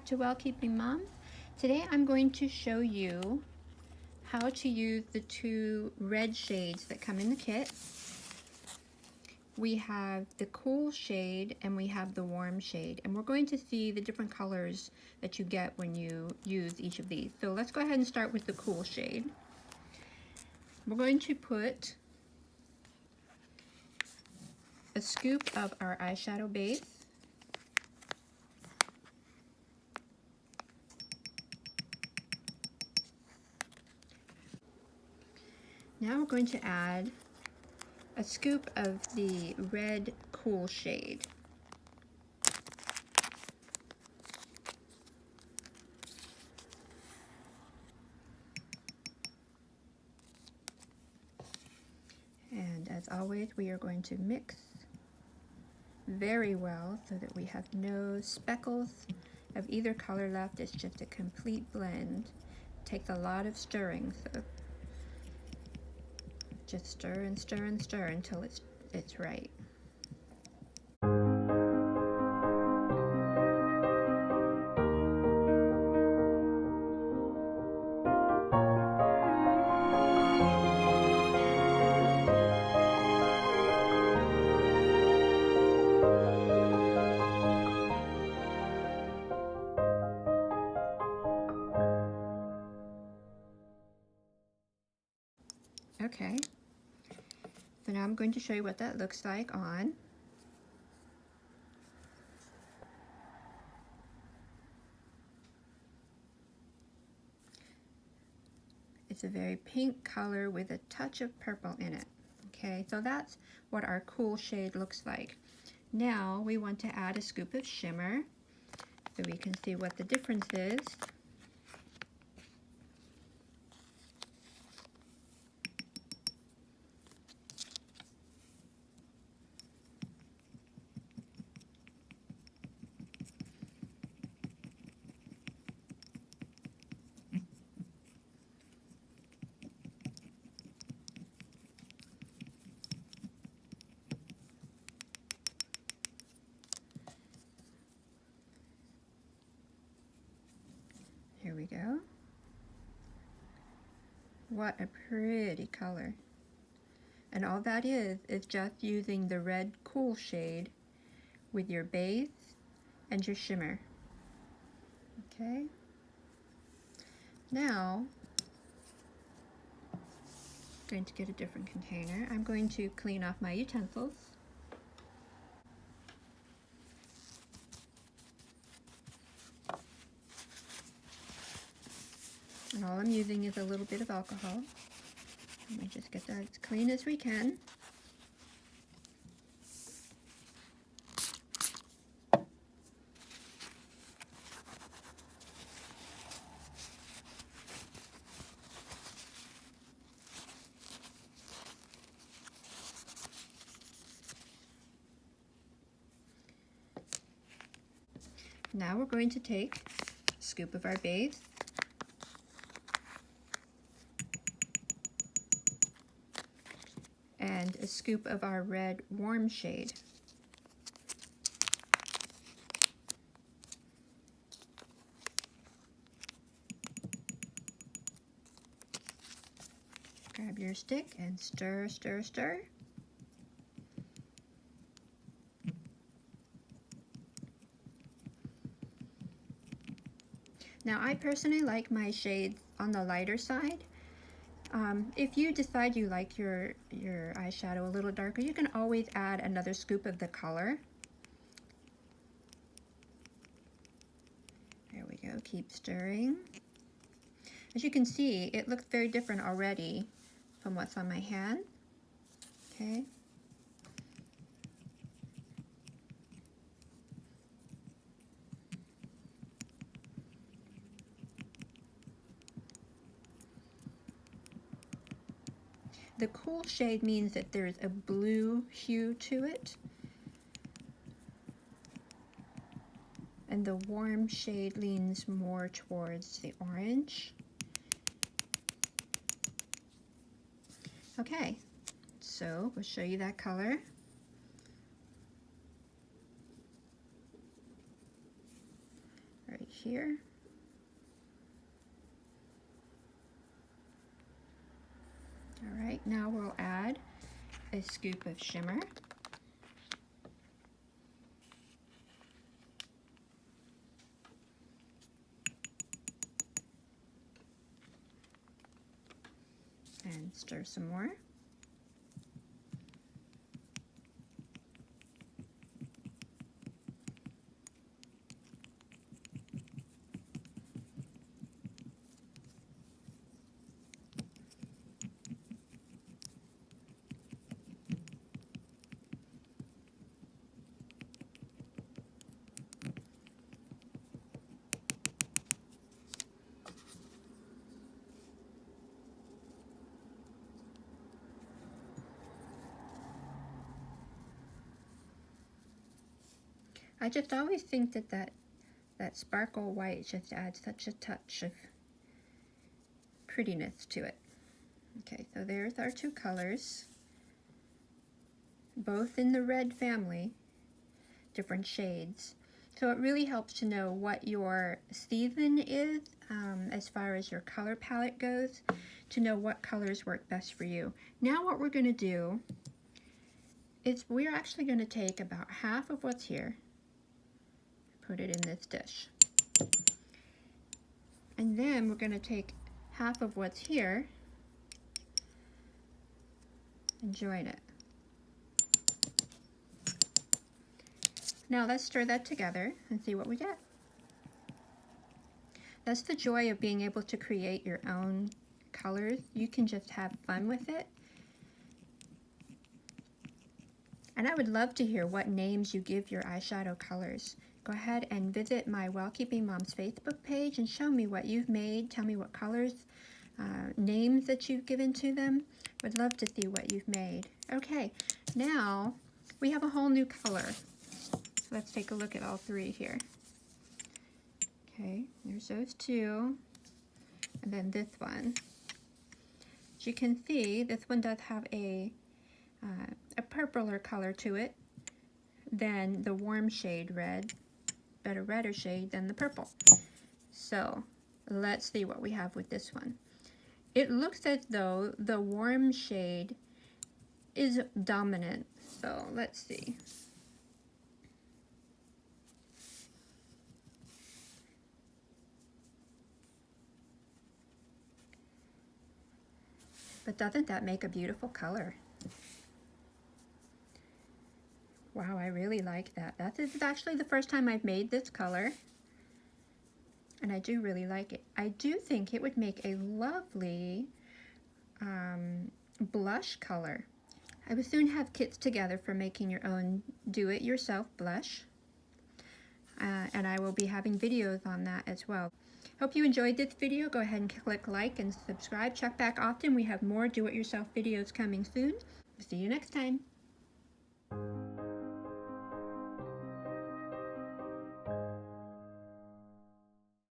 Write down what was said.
back to Well Keeping Mom. Today I'm going to show you how to use the two red shades that come in the kit. We have the cool shade and we have the warm shade, and we're going to see the different colors that you get when you use each of these. So let's go ahead and start with the cool shade. We're going to put a scoop of our eyeshadow base. Now we're going to add a scoop of the red cool shade. And as always, we are going to mix very well so that we have no speckles of either color left. It's just a complete blend. It takes a lot of stirring, so just stir and stir and stir until it's right. Okay, so now I'm going to show you what that looks like on. It's a very pink color with a touch of purple in it. Okay, so that's what our cool shade looks like. Now we want to add a scoop of shimmer so we can see what the difference is. Here we go. What a pretty color. And all that is just using the red cool shade with your base and your shimmer. Okay. Now, I'm going to get a different container. I'm going to clean off my utensils. And all I'm using is a little bit of alcohol. Let me just get that as clean as we can. Now we're going to take a scoop of our base and a scoop of our red warm shade. Grab your stick and stir, stir, stir. Now I personally like my shades on the lighter side. If you decide you like your eyeshadow a little darker, you can always add another scoop of the color. There we go, keep stirring. As you can see, it looks very different already from what's on my hand. Okay. The cool shade means that there's a blue hue to it. And the warm shade leans more towards the orange. Okay, so we'll show you that color. Right here. All right, now we'll add a scoop of shimmer. And stir some more. I just always think that sparkle white just adds such a touch of prettiness to it. Okay, so there's our two colors, both in the red family, different shades. So it really helps to know what your season is as far as your color palette goes, to know what colors work best for you. Now what we're going to do is we're actually going to take about half of what's here, put it in this dish. And then we're going to take half of what's here and join it. Now let's stir that together and see what we get. That's the joy of being able to create your own colors. You can just have fun with it. And I would love to hear what names you give your eyeshadow colors. Go ahead and visit my Well Keeping Moms Facebook page and show me what you've made. Tell me what colors, names that you've given to them. Would love to see what you've made. Okay, now we have a whole new color. So let's take a look at all three here. Okay, there's those two. And then this one. As you can see, this one does have a purpler color to it than the warm shade red, but a redder shade than the purple. So let's see what we have with this one. It looks as though the warm shade is dominant, so let's see. But doesn't that make a beautiful color? Wow, I really like that. This is actually the first time I've made this color, and I do really like it. I do think it would make a lovely blush color. I will soon have kits together for making your own do-it-yourself blush, and I will be having videos on that as well. Hope you enjoyed this video. Go ahead and click like and subscribe. Check back often. We have more do-it-yourself videos coming soon. See you next time.